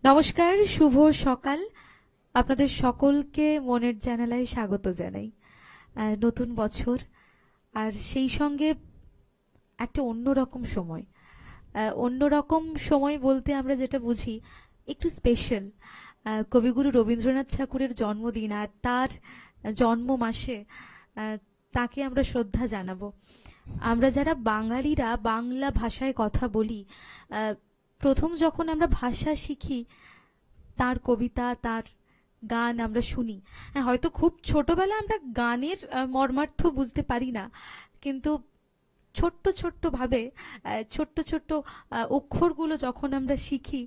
নমস্কার, শুভ সকাল। আপনাদের সকলকে মনের জানালায় স্বাগত জানাই। নতুন বছর, আর সেই সঙ্গে একটা অন্যরকম সময়। অন্যরকম সময় বলতে আমরা যেটা বুঝি, একটু স্পেশাল। কবিগুরু রবীন্দ্রনাথ ঠাকুরের জন্মদিন, আর তার জন্ম মাসে তাকে আমরা শ্রদ্ধা জানাবো। আমরা যারা বাঙালিরা বাংলা ভাষায় কথা বলি, প্রথম যখন আমরা ভাষা শিখি, তার কবিতা, তার গান আমরা শুনি। হ্যাঁ, হয়তো খুব ছোটবেলা আমরা গানের মর্মার্থ বুঝতে পারি না, কিন্তু ছোট্ট ছোট্ট ভাবে ছোট্ট ছোট্ট অক্ষরগুলো যখন আমরা শিখি,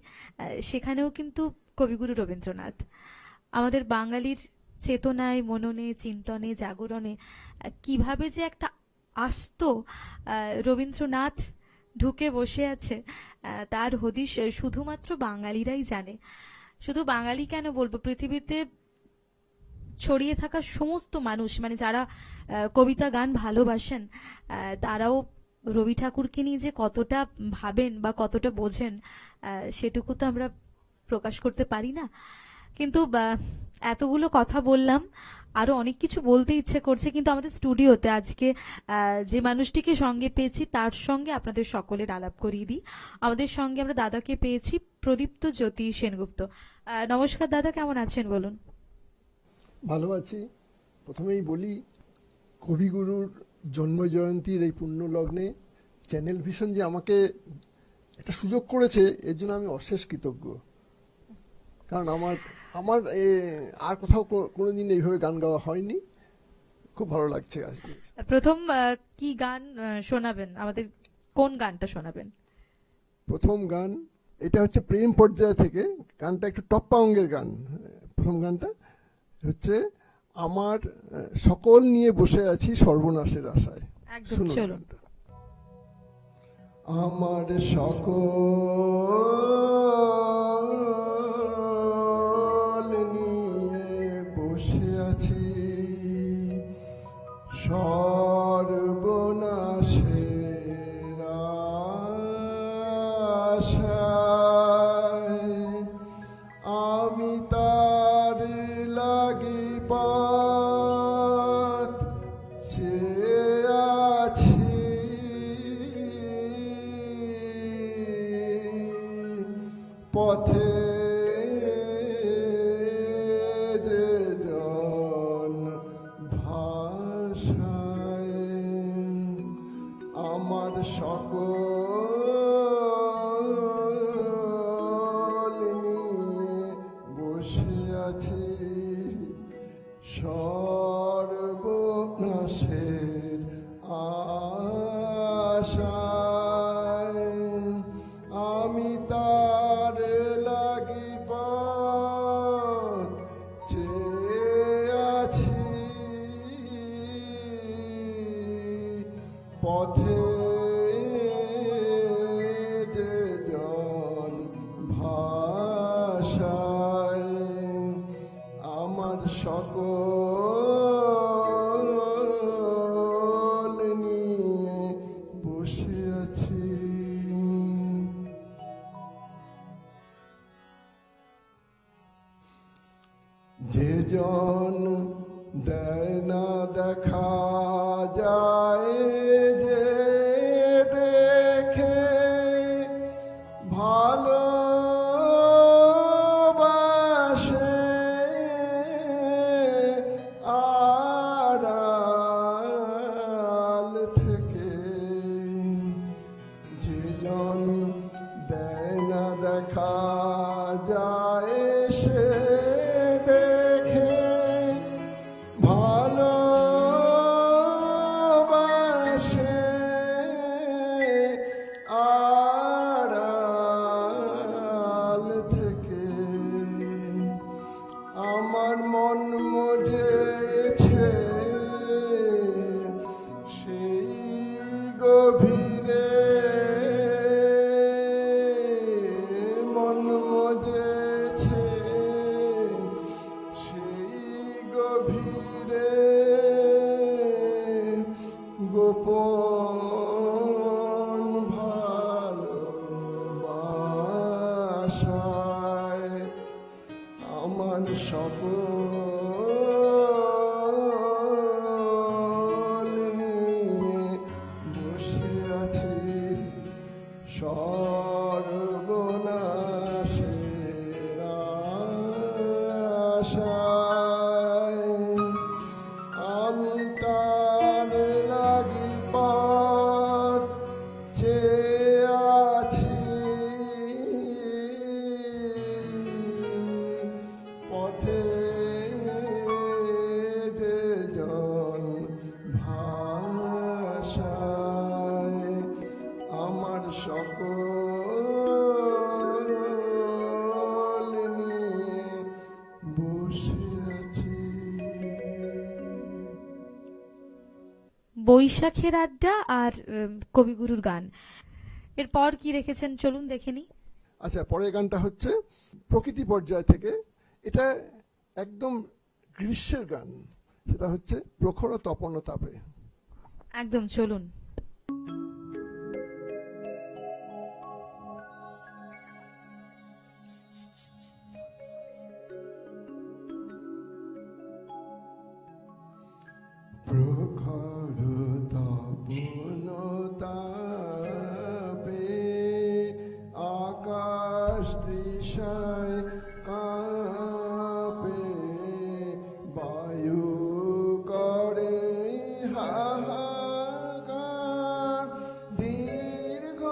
সেখানেও কিন্তু কবিগুরু রবীন্দ্রনাথ আমাদের বাঙালির চেতনায়, মননে, চিন্তনে, জাগরণে কিভাবে যে একটা আস্ত রবীন্দ্রনাথ ঢুকে বসে আছে, তার হদিশ শুধুমাত্র বাঙালিরাই জানে। শুধু বাঙালি কেন বলবো, পৃথিবীতে ছড়িয়ে থাকা সমস্ত মানুষ, মানে যারা কবিতা গান ভালোবাসেন, তারাও রবি ঠাকুরকে নিয়ে যে কতটা ভাবেন বা কতটা বোঝেন, সেটুকু তো আমরা প্রকাশ করতে পারি না। কিন্তু এতগুলো কথা বললাম, আরো অনেক কিছু বলতে ইচ্ছে করছে, কিন্তু আমাদের স্টুডিওতে আজকে যে মানুষটিকে সঙ্গে পেয়েছি, তার সঙ্গে আপনাদের সকলের আলাপ করিয়ে দিই। আমাদের সঙ্গে আমরা দাদাকে পেয়েছি, প্রদীপ্ত জ্যোতি সেনগুপ্ত। নমস্কার দাদা, কেমন আছেন বলুন? ভালো আছি। প্রথমেই বলি, কবিগুরুর জন্মজয়ন্তীর এই পুণ্য লগ্নে চ্যানেল ভিশন যে আমাকে একটা সুযোগ করেছে, এর জন্য আমি অশেষ কৃতজ্ঞ। কারণ আমার আমার আর কোথাও কোনোদিন এইভাবে গান গাওয়া হয়নি। খুব ভালো লাগছে আজকে। প্রথম কি গান শোনাবেন আমাদের? কোন গানটা শোনাবেন? প্রথম গান এটা হচ্ছে প্রেম পর্যায় থেকে। গানটা একটু টপ্পা অঙ্গের গান। প্রথম গানটা হচ্ছে আমার সকল নিয়ে বসে আছি সর্বনাশের আশায়। একদম, চলুন। আমার সকল নিয়ে বসে আছি সর্বনাশের আশায়, আমি তার লাগি পথ চেয়ে আছি, পথে যে জন ভাষায়, আমার সকল নিয়ে বসে আছি সর্বনাশের আশায়, আমি তার লাগি পথ চেয়ে আছি, পথে যে জন ভাষায়, আমার সকল নিয়ে বসে আছি। যে জন দেয় না দেখা যায়, যে দেখে ভালোবাসে আড়াল থেকে, যে জন দেয় না দেখা যায়, সে দেখে ভালোবাসে আড়াল থেকে, আমার মন মজেছে সেই গভীরে, মন মজেছে সেই গভীরে, গোপন ভালোবাসায়, আছি সর্বনাশের আশায়, আমি তার লাগি পথ চেয়ে আছি, পথে যে জন ভাষায় আমার সকল নিয়ে বসে আছি। বৈশাখের আড্ডা আর কবিগুরুর গান, এরপর কি রেখেছেন চলুন দেখে নিই। আচ্ছা, পরের গানটা হচ্ছে প্রকৃতি পর্যায় থেকে, এটা একদম গ্রীষ্মের গান, সেটা হচ্ছে প্রখর তপন তাপে। একদম চলুন। প্রখর তপন তাপে আকাশ তৃষায় কাঁপে, বায়ু করে হাহাকার, দীর্ঘ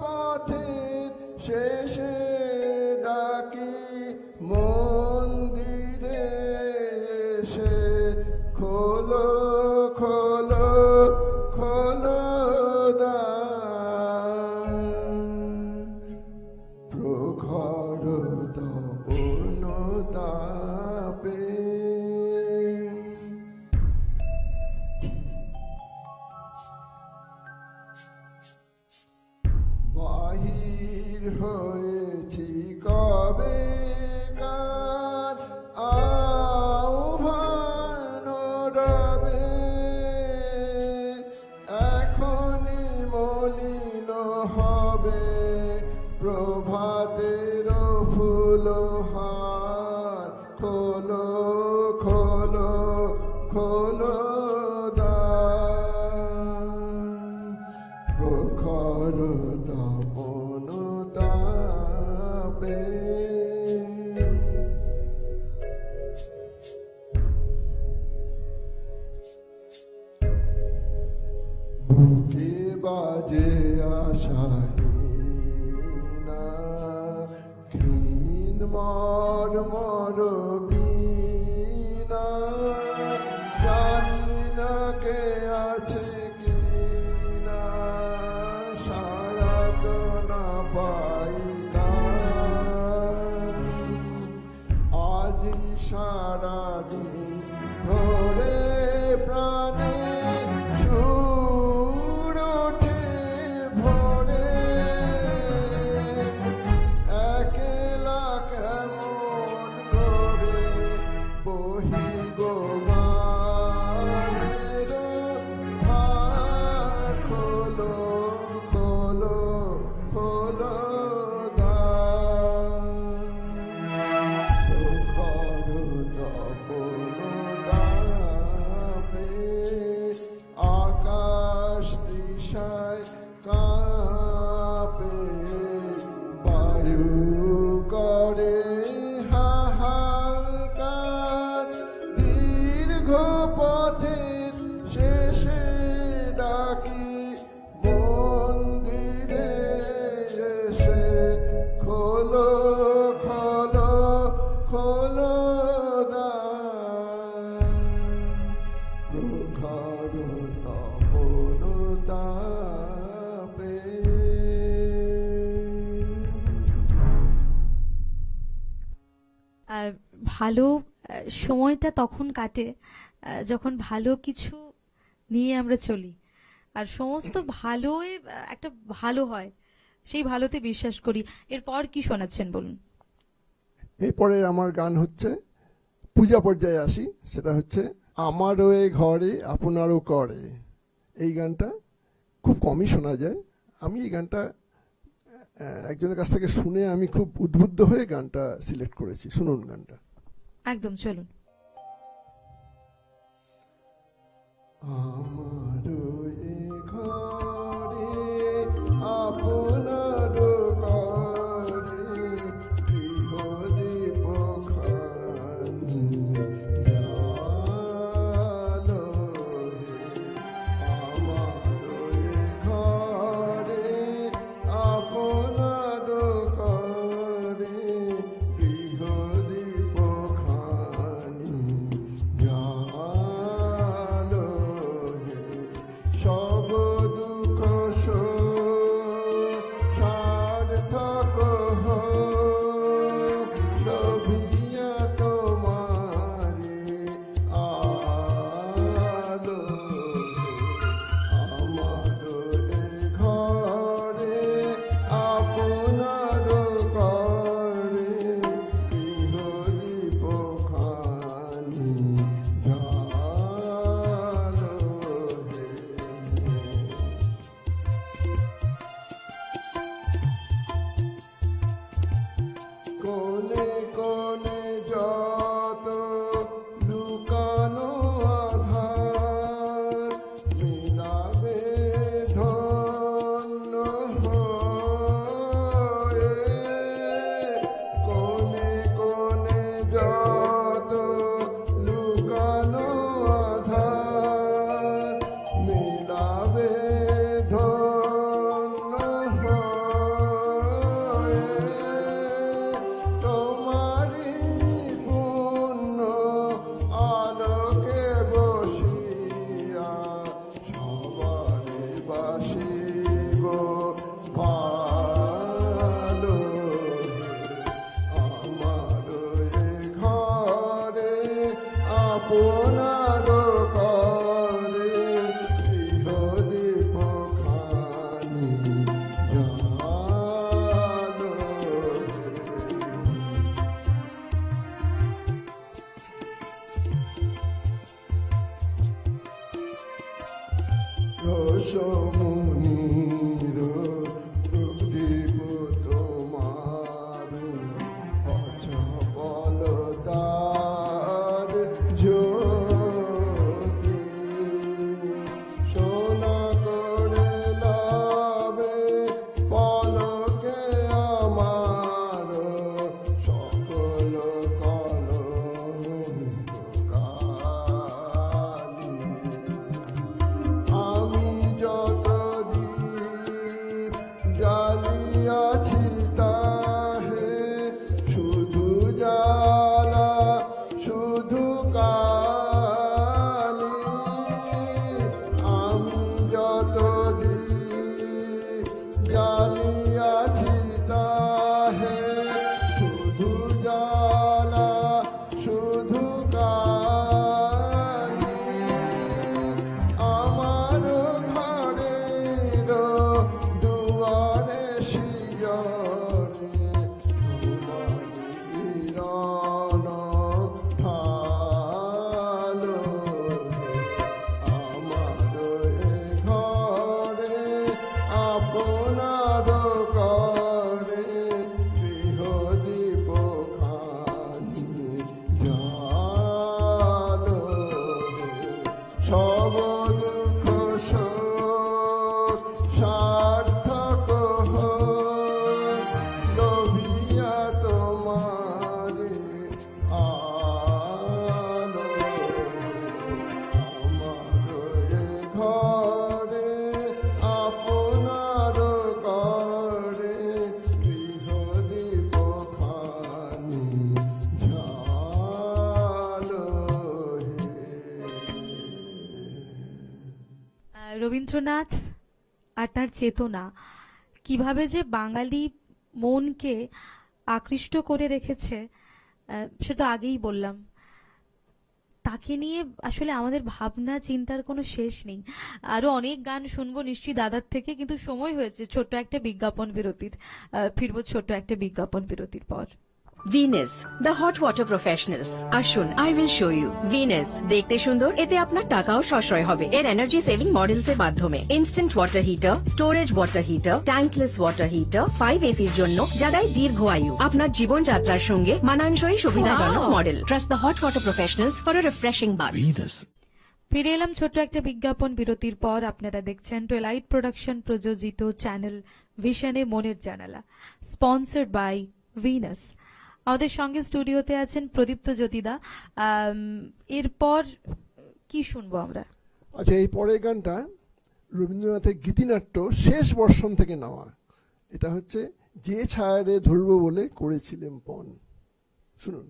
পথের শেষে ডাকি মন্দিরে এসে, খোলো খোলো খোলো দ্বার, প্রখর তপন তাপে। বাহির হয়েছি কবে কার আহ্বান রবে, এখনই মলিন হবে প্রভাতের ফুলহার, খোলো খোলো খোলো দ্বার, প্রখর তপন তাপে। বুকে বাজে আশাহীনা ক্ষীণ মর্মর বীণা, জানি না কে আছে কি না, সারা তো না পাই তার। আজই সারাদিন ধরে প্রাণে সুর ওঠে ভোরে, একলা কেমন করে বহিব গানের ভার, খোলো খোলো খোলো দ্বার, প্রখর তপন তাপে আকাশ দিশায় কাঁপে, বায়ু করে হাহাকার, দীর্ঘ পথের শেষে ডাকি মন্দিরে এসে, খোলো খোলো খোলো দ্বার, প্রখর তপন তাপে। ভালো সময়টা তখন কাটে যখন ভালো কিছু নিয়ে আমরা চলি, আর সমস্ত ভালোই একটা ভালো হয়, সেই ভালোতে বিশ্বাস করি। এরপর কি শোনাচ্ছেন বলুন। এরপরে আমার গান হচ্ছে পূজা পর্যায়ে আসি, সেটা হচ্ছে আমারও এ ঘরে আপনারও করে। এই গানটা খুব কমই শোনা যায়। আমি এই গানটা একজনের কাছ থেকে শুনে আমি খুব উদ্বুদ্ধ হয়ে গানটা সিলেক্ট করেছি। শুনুন গানটা। একদম চলুন। আমারও এ ঘরে সার্থক হোক, লোভিয়া তোমার আলো। আমার ঘরে আপনার করে গৃহদীপ খানি ঝালো হে। রবীন্দ্রনাথ আর তার চেতনা কিভাবে যে বাঙালি মনকে আকৃষ্ট করে রেখেছে, সে তো আগেই বললাম। তাকে নিয়ে আসলে আমাদের ভাবনা চিন্তার কোনো শেষ নেই। আরো অনেক গান শুনবো নিশ্চয়ই দাদার থেকে, কিন্তু সময় হয়েছে ছোট্ট একটা বিজ্ঞাপন বিরতির। ফিরবো ছোট্ট একটা বিজ্ঞাপন বিরতির পর। Venus the hot water professionals. আসুন, I will show you. Venus দেখতে সুন্দর, এতে আপনার টাকাও সাশ্রয় হবে এর এনার্জি সেভিং মডেলস এর মাধ্যমে। Instant water heater, storage water heater, tankless water heater, 5 এসির জন্য, যা দেয় দীর্ঘ আয়ু। আপনার জীবনযাত্রার সঙ্গে মানানসই সুবিধাজনক model. Trust the hot water professionals for a refreshing bath. Venus. ফিরে এলাম ছোট্ট একটা বিজ্ঞাপন বিরতির পর। আপনারা দেখছেন টুয়েলাইট প্রোডাকশন প্রযোজিত চ্যানেল ভিশনে মনের জানালা, স্পন্সর্ড বাই ভিনাস। আমাদের সঙ্গে স্টুডিওতে আছেন প্রদীপ্ত জ্যোতিদা। এরপর কি শুনবো আমরা? আচ্ছা, এই পরের গানটা রবীন্দ্রনাথের গীতিনাট্য শেষ বর্ষণ থেকে নেওয়া। এটা হচ্ছে যে ছায়ারে ধরব বলে করেছিলেন পণ। শুনুন।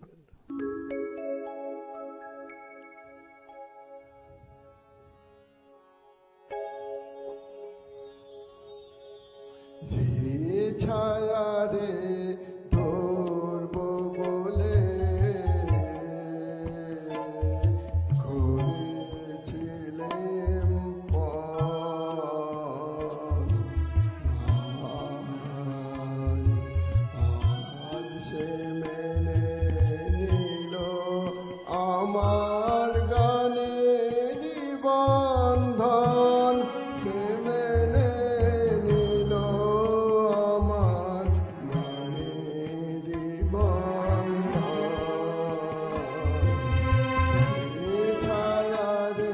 যে ছায়ারে ধরব বলে করেছিলেন পণ, আজ সে মেনে নিল আমার গানের বন্ধন। সে মেনে নিল আমার গানের বন্ধন। এ ছায়ারে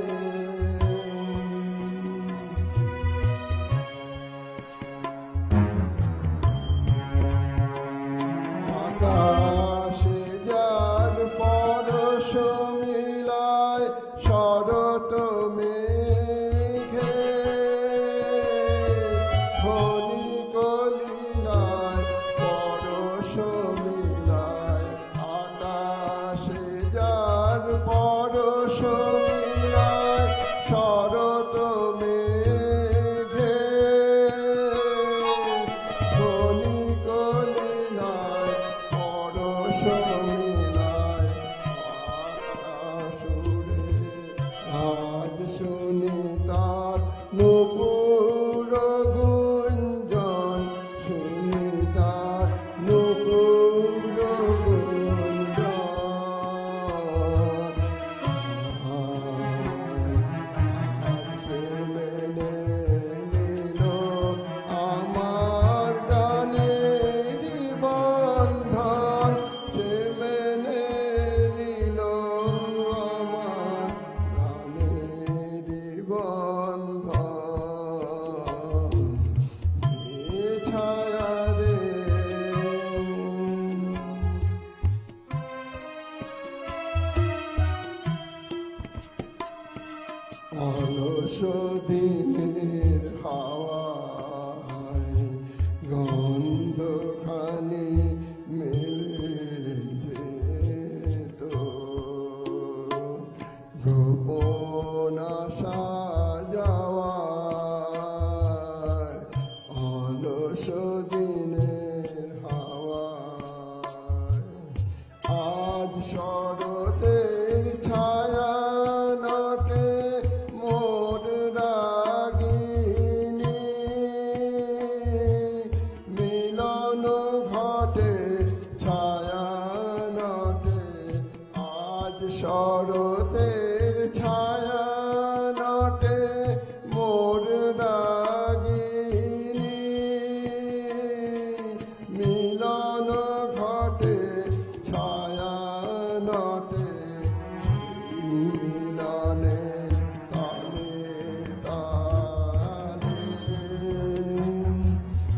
আকাশে যার পরশ মিলায় শরৎ মেঘে, খনি কলিলায় পরশ মিলায়। আকাশে যার পরশ মিলায় শরৎ মেঘে, খনি কলিলায় পরশ মিলায়। আকাশুরে আজ শুনি তার নুপুর গুঞ্জন, শুনি তার নুপুর গুঞ্জন। সে মেনে নিল আমার গানের বন্ধন। সে মেনে নিল আমার গানের বন্ধন। যে ছায়ারে অলস দিনের হাওয়ায় গন্ধখানি মেলে যেত, গোপন আশা যাওয়ায় অলস দিনের হাওয়ায়। আজ শরতের ছায়া নাটে মোর রাগিনী, মিলন ঘটে ছায়া নাটে। আজ শরতের ছায়া নাটে মোর রাগিনী,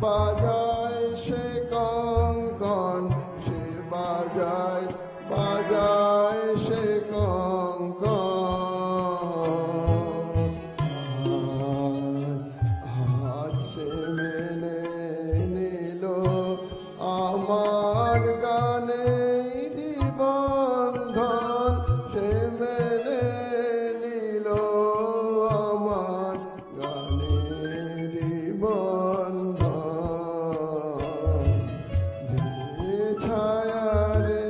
বাজায় সে কঙ্কন, সে বাজায় বাজায় সে কঙ্কন। আজ সে মেনে নিল আমার গানের বন্ধন, সে মেনে নিল আমার গানের বন্ধন। যে ছায়া রে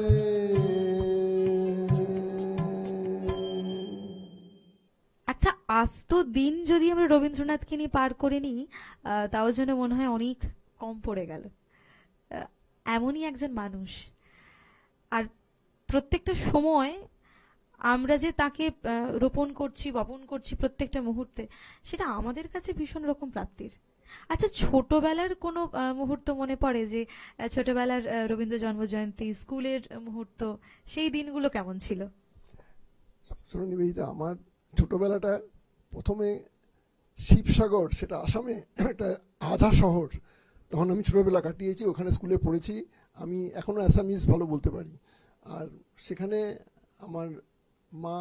একটা আস্ত দিন যদি আমরা রবীন্দ্রনাথকে নিয়ে পার করে নিই, তাও যেন মনে হয় অনেক কম পড়ে গেল। এমনই একজন মানুষ, আর প্রত্যেকটা সময় আমরা যে তাকে রোপণ করছি, বপন করছি প্রত্যেকটা মুহূর্তে, সেটা আমাদের কাছে ভীষণ রকম প্রাপ্তির। আচ্ছা, ছোটবেলার কোনো মুহূর্ত মনে পড়ে যে ছোটবেলার রবীন্দ্র জন্মজয়ন্তী, স্কুলের মুহূর্ত, সেই দিনগুলো কেমন ছিল? শুনুন নিবেদিতা, আমার ছোটবেলাটা প্রথমে শিবসাগর, সেটা আসামে একটা আধা শহর, তখন আমি ছোটবেলা কাটিয়েছি, ওখানে স্কুলে পড়েছি। আমি এখনো অ্যাসামিজ ভালো বলতে পারি। আর সেখানে আমার মা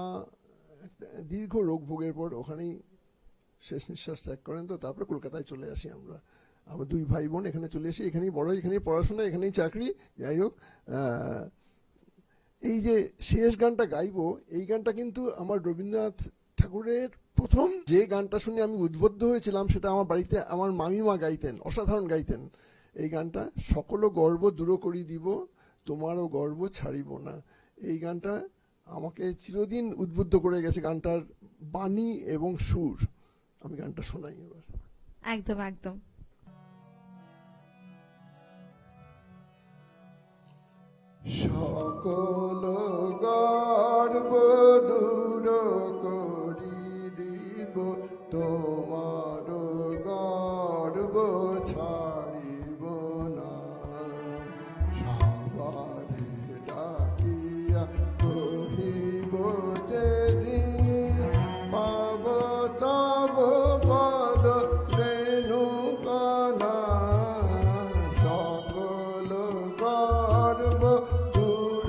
একটা দীর্ঘ রোগ ভোগের পর ওখানেই শেষ নিঃশ্বাস ত্যাগ করেন। তো তারপরে কলকাতায় চলে আসি আমরা, আমার দুই ভাই বোন এখানে চলে আসি, এখানেই বড়, এখানেই পড়াশোনা, এখানেই চাকরি। যাই হোক, এই যে শেষ গানটা গাইবো, এই গানটা কিন্তু আমার রবীন্দ্রনাথ ঠাকুরের প্রথম যে গানটা শুনে আমি উদ্বুদ্ধ হয়েছিলাম, সেটা আমার বাড়িতে আমার মামিমা গাইতেন, অসাধারণ গাইতেন এই গানটা। সকল গর্ব দূর করি দিব, তোমারও গর্ব ছাড়িব না। এই গানটা আমাকে চিরদিন উদ্বুদ্ধ করে গেছে, গানটার বাণী এবং সুর। আমি গানটা শোনাই এবার। একদম একদম। সকল গর্ব দূর করি দিব, তোমার গর্ব ছাড়িব না। সবারে ডাকিয়া কহিব যেদিন, পাব তব পদ রেণুকানা। সকল গর্ব দূর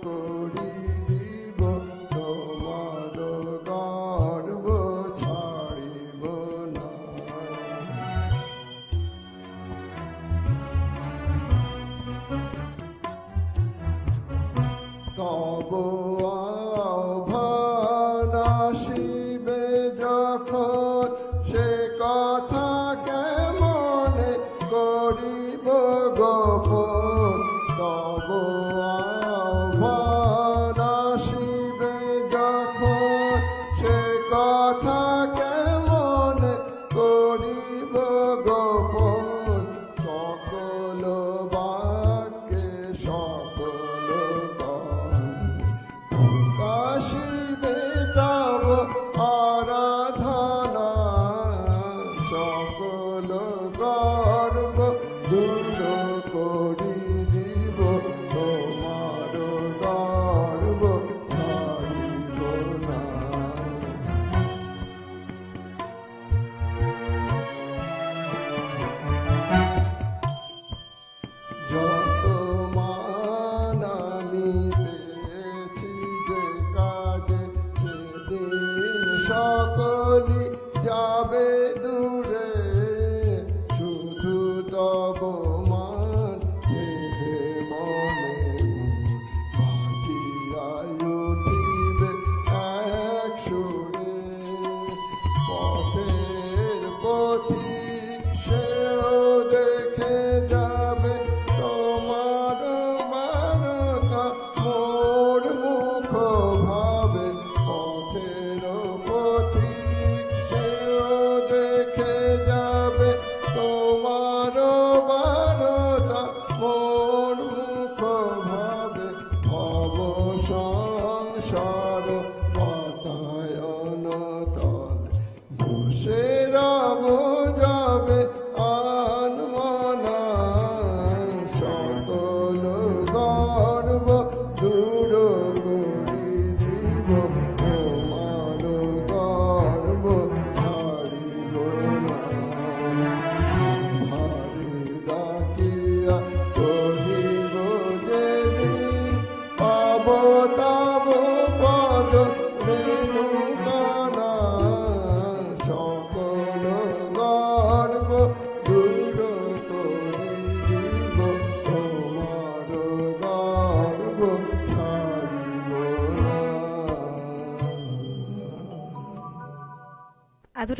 করি দিব, তোমার গর্ব ছাড়িব না। তব আহ্বান আসিবে যখন, সে কথা কেমনে করিব গোপন। তব আহ্বান আসিবে যখন, সে কথা কেমনে করিব গোপন। সকল বাক্যে সকল প্রকাশিবে তব আরাধনা। সকল গর্ব দূর করি দিব, তোমার গর্ব ছাড়িব না। যত মান আমি পেয়েছি যে কাজে, সেদিন সকলই যাবে দূরে। শুধু তব মান দেহে মনে বাজিয়ায় উঠিবে এক সুরে। পথের পথিক সেও দেখে যাবে, তোমার মানতা মোর মুখ ভাবে। পথের পথিক সেও দেখে যাবে, তোমার বারতা মোর মুখ ভাবে। ভব সংসার বাতায়ন তলে বসে রব যাবে আনমনা। সকল গর্ব দূর করি দিব, তোমার গর্ব ছাড়িব না। ভারে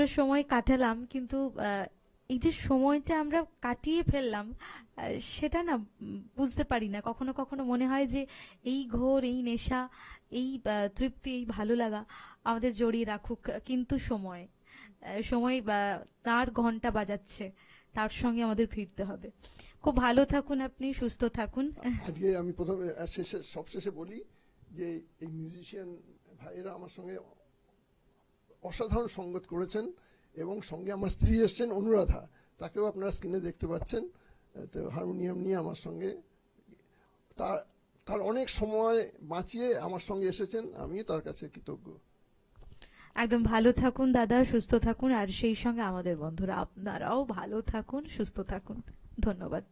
কিছুটা সময় কাটালাম, কিন্তু এই যে সময়টা আমরা কাটিয়ে ফেললাম, সেটা না বুঝতে পারি না। কখনো কখনো মনে হয় যে এই ঘোর, এই নেশা, এই তৃপ্তি, এই ভালো লাগা আমাদের জড়িয়ে রাখুক, কিন্তু সময় তার ঘন্টা বাজাচ্ছে, তার সঙ্গে আমাদের ফিরতে হবে। খুব ভালো থাকুন আপনি, সুস্থ থাকুন। আজকে আমি প্রথমে সবশেষে বলি যে এই মিউজিশিয়ান ভাইয়েরা আমার সঙ্গে অসাধারণ সঙ্গত করেছেন, এবং সঙ্গে আমার স্ত্রী এসছেন অনুরাধা, তাকেও আপনারা স্ক্রিনে দেখতে পাচ্ছেন। তো হারমোনিয়াম নিয়ে আমার সঙ্গে তার অনেক সময় বাঁচিয়ে আমার সঙ্গে এসেছেন, আমিও তার কাছে কৃতজ্ঞ। একদম ভালো থাকুন দাদা, সুস্থ থাকুন, আর সেই সঙ্গে আমাদের বন্ধুরা আপনারাও ভালো থাকুন, সুস্থ থাকুন। ধন্যবাদ।